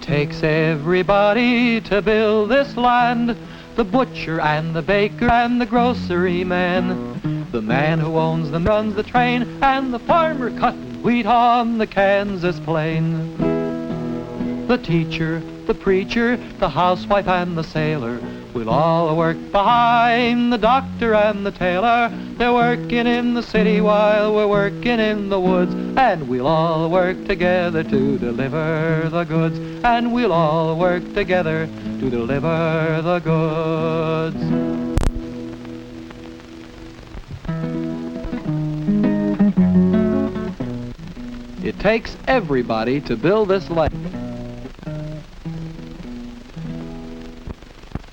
takes everybody to build this land, the butcher and the baker and the grocery man, the man who owns and runs the train, and the farmer cutting wheat on the Kansas plain. The teacher, the preacher, the housewife and the sailor will all work behind the doctor and the tailor. They're working in the city while we're working in the woods, and we'll all work together to deliver the goods, and we'll all work together to deliver the goods. It takes everybody to build this land.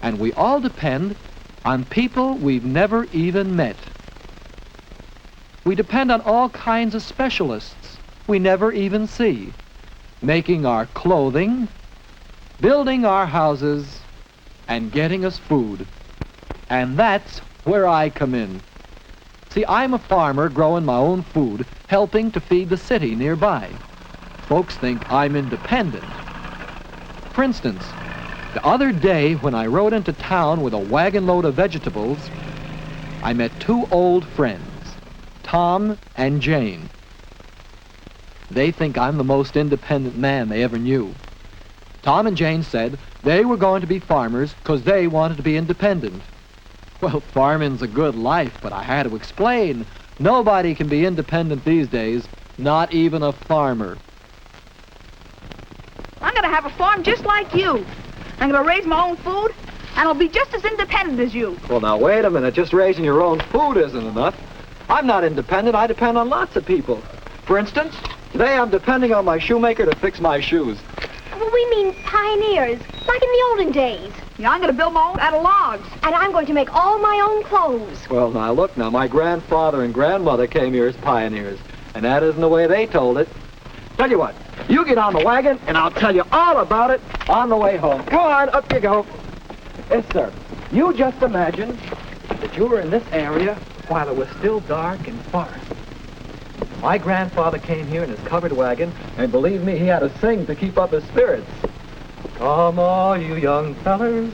And we all depend on people we've never even met. We depend on all kinds of specialists we never even see, making our clothing, building our houses, and getting us food. And that's where I come in. See, I'm a farmer growing my own food, helping to feed the city nearby. Folks think I'm independent. For instance, the other day when I rode into town with a wagon load of vegetables, I met two old friends, Tom and Jane. They think I'm the most independent man they ever knew. Tom and Jane said they were going to be farmers because they wanted to be independent. Well, farming's a good life, but I had to explain. Nobody can be independent these days, not even a farmer. I'm going to have a farm just like you. I'm going to raise my own food, and I'll be just as independent as you. Well, now, wait a minute. Just raising your own food isn't enough. I'm not independent. I depend on lots of people. For instance, today I'm depending on my shoemaker to fix my shoes. Well, we mean pioneers, like in the olden days. Yeah, I'm going to build my own out of logs. And I'm going to make all my own clothes. Well, now, look, now, my grandfather and grandmother came here as pioneers, and that isn't the way they told it. Tell you what, you get on the wagon, and I'll tell you all about it on the way home. Come on, up you go. Yes, sir. You just imagine that you were in this area while it was still dark and forest. My grandfather came here in his covered wagon, and believe me, he had to sing to keep up his spirits. Come, all you young fellers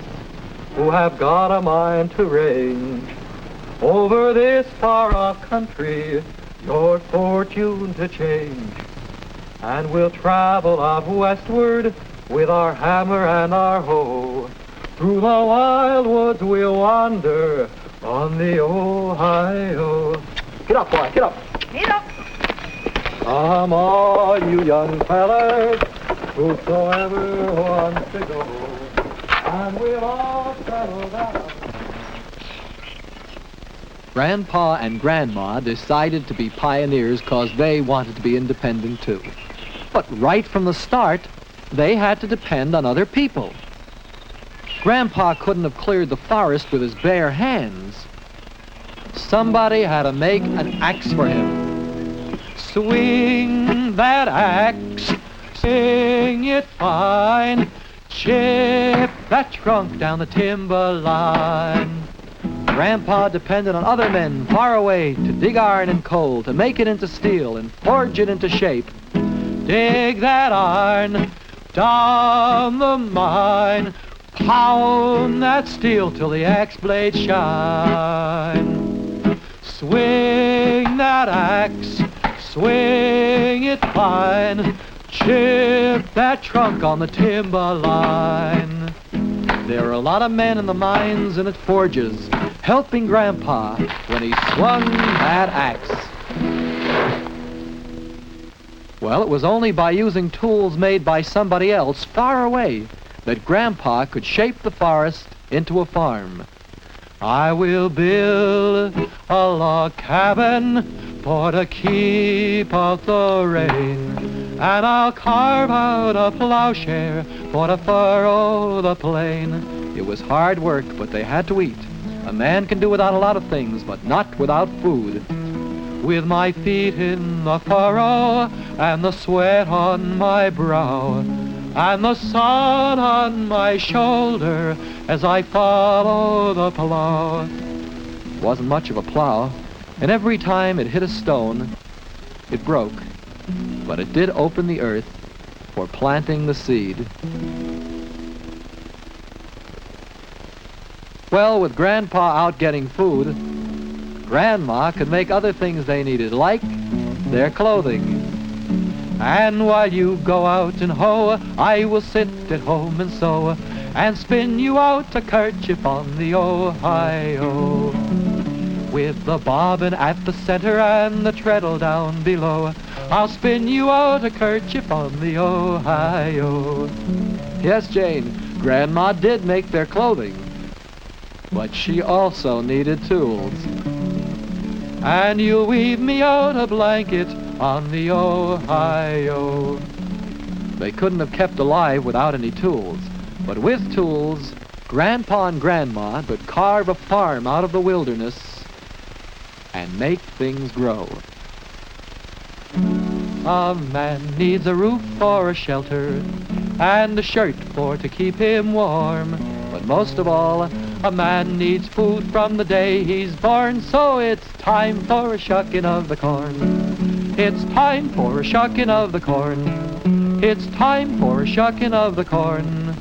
who have got a mind to range over this far-off country, your fortune to change. And we'll travel off westward with our hammer and our hoe. Through the wild woods we'll wander on the Ohio. Get up, boy, get up. Get up. Come, all you young fellas, whosoever wants to go, and we'll all settle down. Grandpa and Grandma decided to be pioneers because they wanted to be independent too. But right from the start, they had to depend on other people. Grandpa couldn't have cleared the forest with his bare hands. Somebody had to make an axe for him. Swing that axe, swing it fine, chip that trunk down the timber line. Grandpa depended on other men far away to dig iron and coal, to make it into steel and forge it into shape. Dig that iron down the mine, pound that steel till the axe blades shine. Swing that axe, swing it fine, chip that trunk on the timber line. There were a lot of men in the mines and at forges helping Grandpa when he swung that axe. Well, it was only by using tools made by somebody else far away that Grandpa could shape the forest into a farm. I will build a log cabin for to keep out the rain, and I'll carve out a plowshare for to furrow the plain. It was hard work, but they had to eat. A man can do without a lot of things, but not without food. With my feet in the furrow, and the sweat on my brow, and the sun on my shoulder as I follow the plow. It wasn't much of a plow, and every time it hit a stone, it broke. But it did open the earth for planting the seed. Well, with Grandpa out getting food, Grandma could make other things they needed, like their clothing. And while you go out and hoe, I will sit at home and sew, and spin you out a kerchief on the Ohio, with the bobbin at the center and the treadle down below. I'll spin you out a kerchief on the Ohio. Yes, Jane, Grandma did make their clothing, but she also needed tools. And you'll weave me out a blanket on the Ohio. They couldn't have kept alive without any tools, but with tools, Grandpa and Grandma could carve a farm out of the wilderness and make things grow. A man needs a roof for a shelter and a shirt for to keep him warm. But most of all, a man needs food from the day he's born, so it's time for a shucking of the corn. It's time for a shucking of the corn. It's time for a shucking of the corn.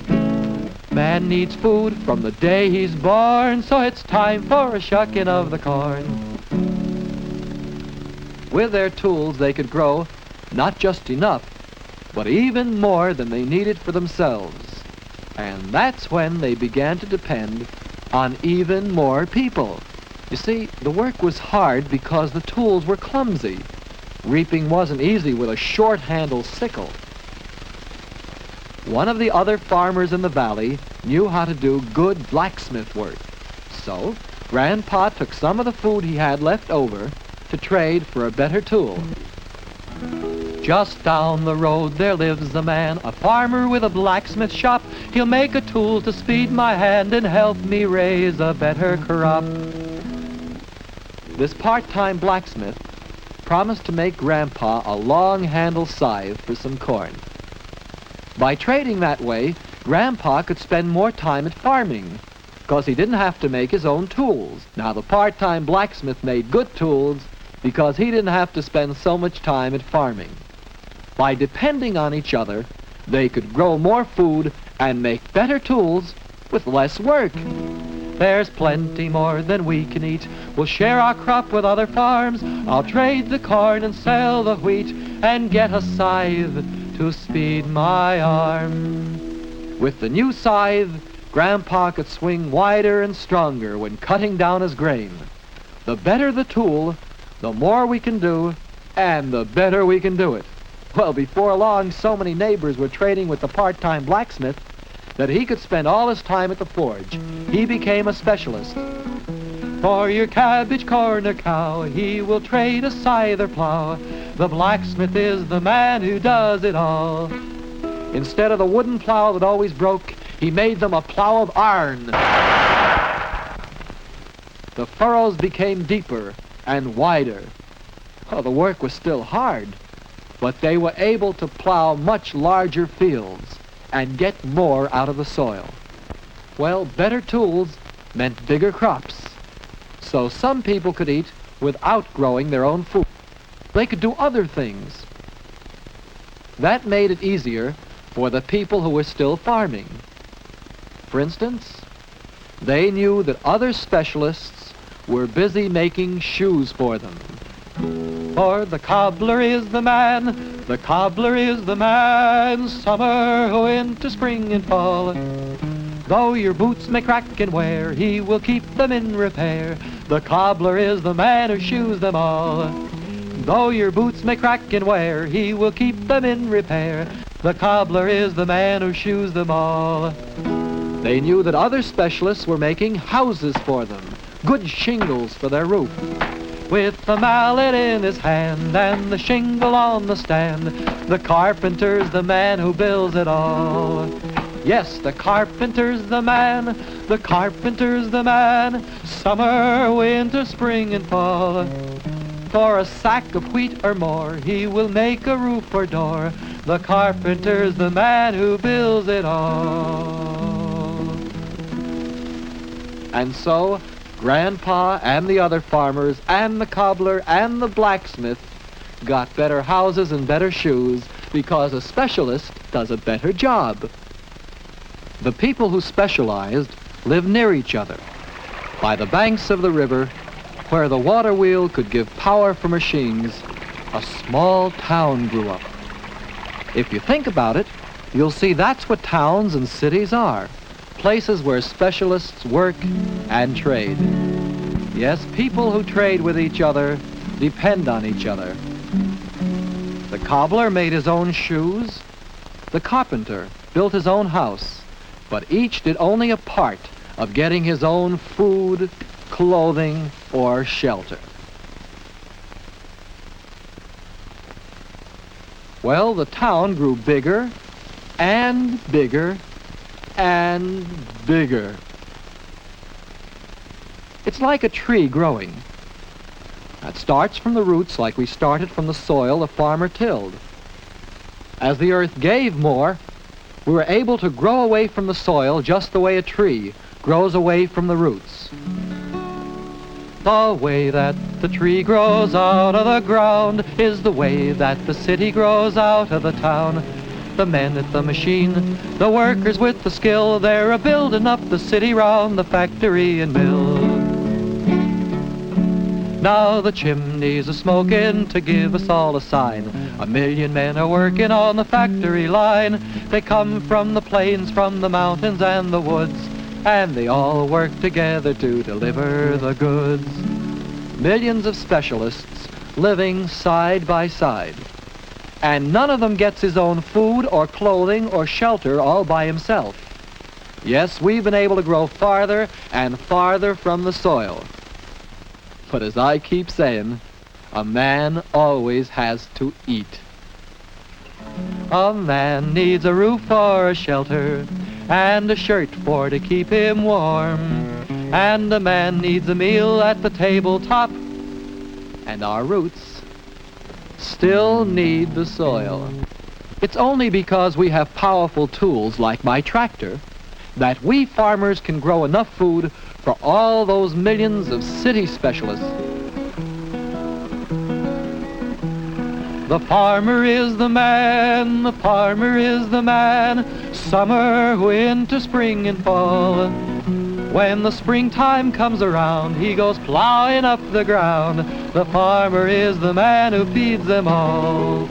Man needs food from the day he's born, so it's time for a shucking of the corn. With their tools, they could grow not just enough, but even more than they needed for themselves. And that's when they began to depend on even more people. You see, the work was hard because the tools were clumsy. Reaping wasn't easy with a short-handled sickle. One of the other farmers in the valley knew how to do good blacksmith work. So, Grandpa took some of the food he had left over to trade for a better tool. Just down the road there lives a man, a farmer with a blacksmith shop. He'll make a tool to speed my hand and help me raise a better crop. This part-time blacksmith promised to make Grandpa a long-handled scythe for some corn. By trading that way, Grandpa could spend more time at farming, because he didn't have to make his own tools. Now, the part-time blacksmith made good tools because he didn't have to spend so much time at farming. By depending on each other, they could grow more food and make better tools with less work. There's plenty more than we can eat. We'll share our crop with other farms. I'll trade the corn and sell the wheat and get a scythe to speed my arm. With the new scythe, Grandpa could swing wider and stronger when cutting down his grain. The better the tool, the more we can do, and the better we can do it. Well, before long, so many neighbors were trading with the part-time blacksmith that he could spend all his time at the forge. He became a specialist. For your cabbage, corn, or cow, he will trade a scythe or plow. The blacksmith is the man who does it all. Instead of the wooden plow that always broke, he made them a plow of iron. The furrows became deeper and wider. Oh, the work was still hard, but they were able to plow much larger fields and get more out of the soil. Well, better tools meant bigger crops, so some people could eat without growing their own food. They could do other things. That made it easier for the people who were still farming. For instance, they knew that other specialists were busy making shoes for them. For the cobbler is the man, the cobbler is the man, summer, winter, spring, and fall. Though your boots may crack and wear, he will keep them in repair. The cobbler is the man who shoes them all. Though your boots may crack and wear, he will keep them in repair. The cobbler is the man who shoes them all. They knew that other specialists were making houses for them, good shingles for their roof. With the mallet in his hand and the shingle on the stand, the carpenter's the man who builds it all. Yes, the carpenter's the man, the carpenter's the man, summer, winter, spring, and fall. For a sack of wheat or more, he will make a roof or door. The carpenter's the man who builds it all. And so, Grandpa and the other farmers and the cobbler and the blacksmith got better houses and better shoes because a specialist does a better job. The people who specialized lived near each other, by the banks of the river, where the water wheel could give power for machines. A small town grew up. If you think about it, you'll see that's what towns and cities are, places where specialists work and trade. Yes, people who trade with each other depend on each other. The cobbler made his own shoes. The carpenter built his own house, but each did only a part of getting his own food, clothing, or shelter. Well, the town grew bigger and bigger and bigger. It's like a tree growing. It starts from the roots like we started from the soil the farmer tilled. As the earth gave more, we were able to grow away from the soil just the way a tree grows away from the roots. The way that the tree grows out of the ground is the way that the city grows out of the town. The men at the machine, the workers with the skill, they're a-building up the city round the factory and mill. Now the chimneys are smoking to give us all a sign. 1,000,000 men are working on the factory line. They come from the plains, from the mountains and the woods, and they all work together to deliver the goods. Millions of specialists living side by side. And none of them gets his own food or clothing or shelter all by himself. Yes, we've been able to grow farther and farther from the soil. But as I keep saying, a man always has to eat. A man needs a roof for a shelter, and a shirt for to keep him warm. And a man needs a meal at the tabletop, and our roots still need the soil. It's only because we have powerful tools like my tractor that we farmers can grow enough food for all those millions of city specialists. The farmer is the man, the farmer is the man, summer, winter, spring, and fall. When the springtime comes around, he goes plowing up the ground. The farmer is the man who feeds them all.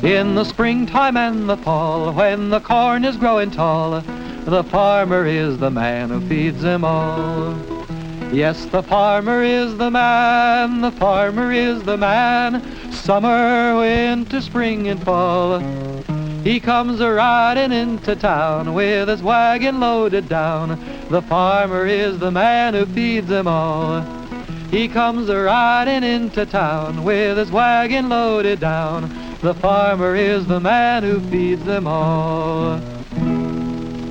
In the springtime and the fall, when the corn is growing tall, the farmer is the man who feeds them all. Yes, the farmer is the man, the farmer is the man, summer, winter, spring, and fall. He comes a-riding into town with his wagon loaded down. The farmer is the man who feeds them all. He comes a-riding into town with his wagon loaded down. The farmer is the man who feeds them all.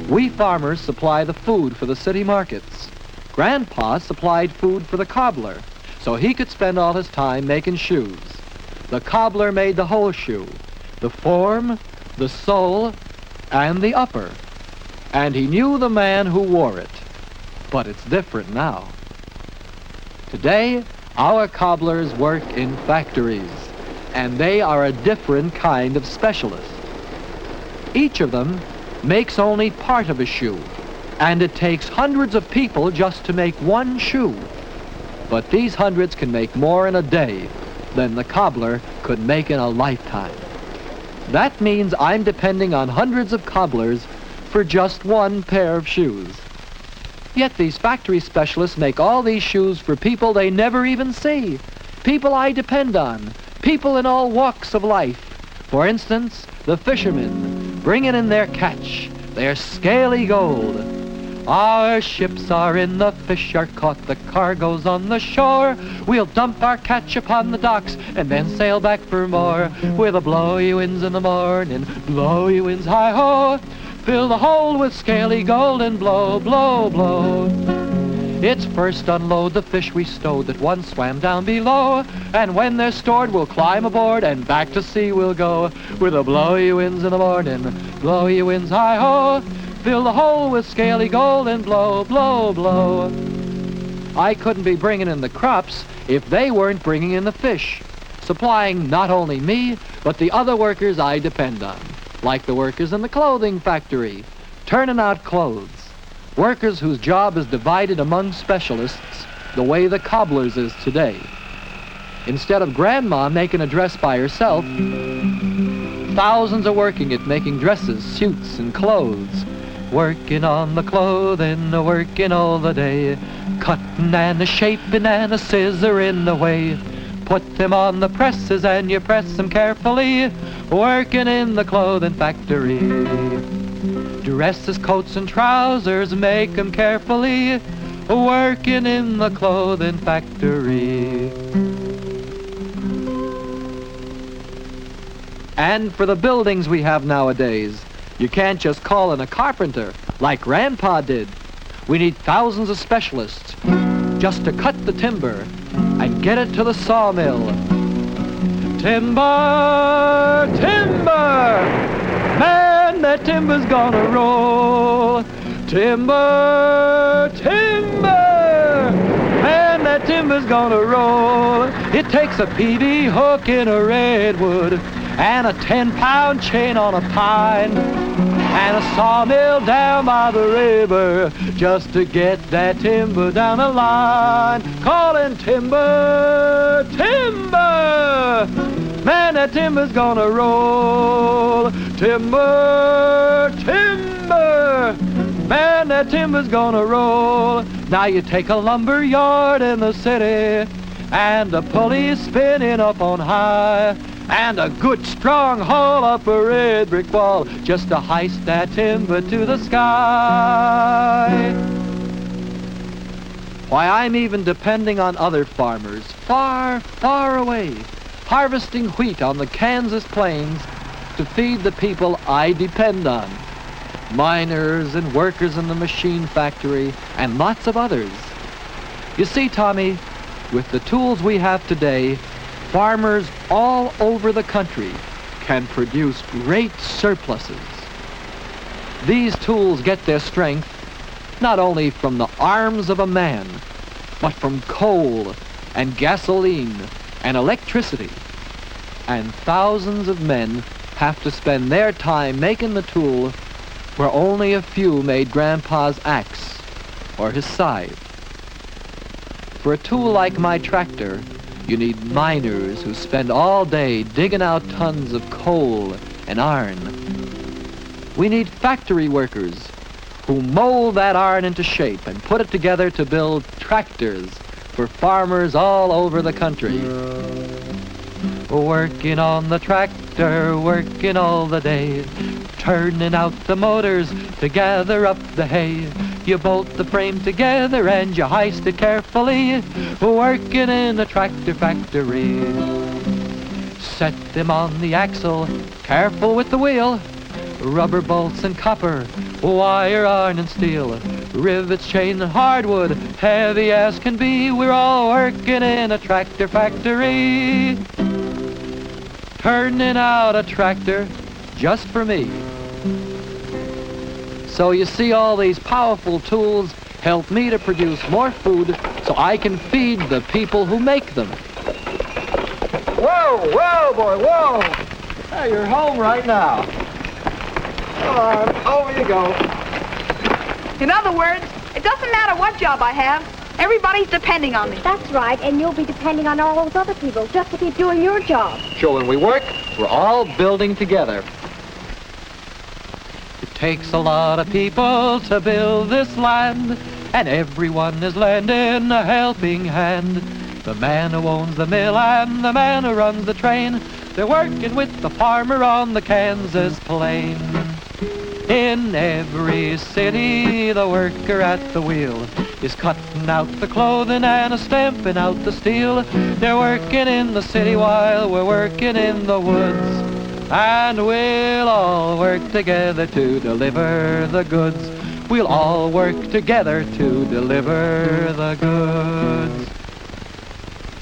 We farmers supply the food for the city markets. Grandpa supplied food for the cobbler, so he could spend all his time making shoes. The cobbler made the whole shoe, the form, the sole, and the upper. And he knew the man who wore it. But it's different now. Today, our cobblers work in factories, and they are a different kind of specialist. Each of them makes only part of a shoe, and it takes hundreds of people just to make one shoe. But these hundreds can make more in a day than the cobbler could make in a lifetime. That means I'm depending on hundreds of cobblers for just one pair of shoes. Yet these factory specialists make all these shoes for people they never even see, people I depend on, people in all walks of life. For instance, the fishermen bringing in their catch, their scaly gold. Our ships are in, the fish are caught, the cargo's on the shore. We'll dump our catch upon the docks and then sail back for more. With the blowy winds in the morning, blowy winds high-ho, fill the hold with scaly gold and blow, blow, blow. It's first unload the fish we stowed that once swam down below, and when they're stored we'll climb aboard and back to sea we'll go. With the blowy winds in the morning, blowy winds hi-ho, fill the hole with scaly gold and blow, blow, blow. I couldn't be bringing in the crops if they weren't bringing in the fish, supplying not only me, but the other workers I depend on, like the workers in the clothing factory, turning out clothes. Workers whose job is divided among specialists the way the cobbler's is today. Instead of Grandma making a dress by herself, thousands are working at making dresses, suits, and clothes. Working on the clothing, working all the day, cutting and a-shaping and a-scissoring away. Put them on the presses and you press them carefully, working in the clothing factory. Dresses, coats, and trousers, make 'em carefully, working in the clothing factory. And for the buildings we have nowadays, you can't just call in a carpenter like Grandpa did. We need thousands of specialists just to cut the timber and get it to the sawmill. Timber, timber! Man, that timber's gonna roll. Timber, timber! Man, that timber's gonna roll. It takes a PV hook in a redwood and a 10-pound chain on a pine and a sawmill down by the river just to get that timber down the line. Calling timber, timber! Man, that timber's gonna roll. Timber, timber! Man, that timber's gonna roll. Now you take a lumber yard in the city and a pulley spinning up on high and a good strong haul up a red brick wall just to heist that timber to the sky. Why, I'm even depending on other farmers far, far away, harvesting wheat on the Kansas plains to feed the people I depend on. Miners and workers in the machine factory and lots of others. You see, Tommy, with the tools we have today, farmers all over the country can produce great surpluses. These tools get their strength not only from the arms of a man, but from coal and gasoline and electricity. And thousands of men have to spend their time making the tool where only a few made Grandpa's axe or his scythe. For a tool like my tractor, you need miners who spend all day digging out tons of coal and iron. We need factory workers who mold that iron into shape and put it together to build tractors for farmers all over the country. Working on the tractor, working all the day, turning out the motors to gather up the hay. You bolt the frame together and you heist it carefully, working in a tractor factory. Set them on the axle, careful with the wheel, rubber bolts and copper, wire, iron and steel, rivets, chain and hardwood, heavy as can be. We're all working in a tractor factory, turning out a tractor just for me. So you see, all these powerful tools help me to produce more food so I can feed the people who make them. Whoa, whoa, boy, whoa! Hey, you're home right now. Come on, over you go. In other words, it doesn't matter what job I have. Everybody's depending on me. That's right, and you'll be depending on all those other people just to keep doing your job. Sure, when we work, we're all building together. It takes a lot of people to build this land, and everyone is lending a helping hand. The man who owns the mill and the man who runs the train, they're working with the farmer on the Kansas plain. In every city, the worker at the wheel is cutting out the clothing and stamping out the steel. They're working in the city while we're working in the woods, and we'll all work together to deliver the goods. We'll all work together to deliver the goods.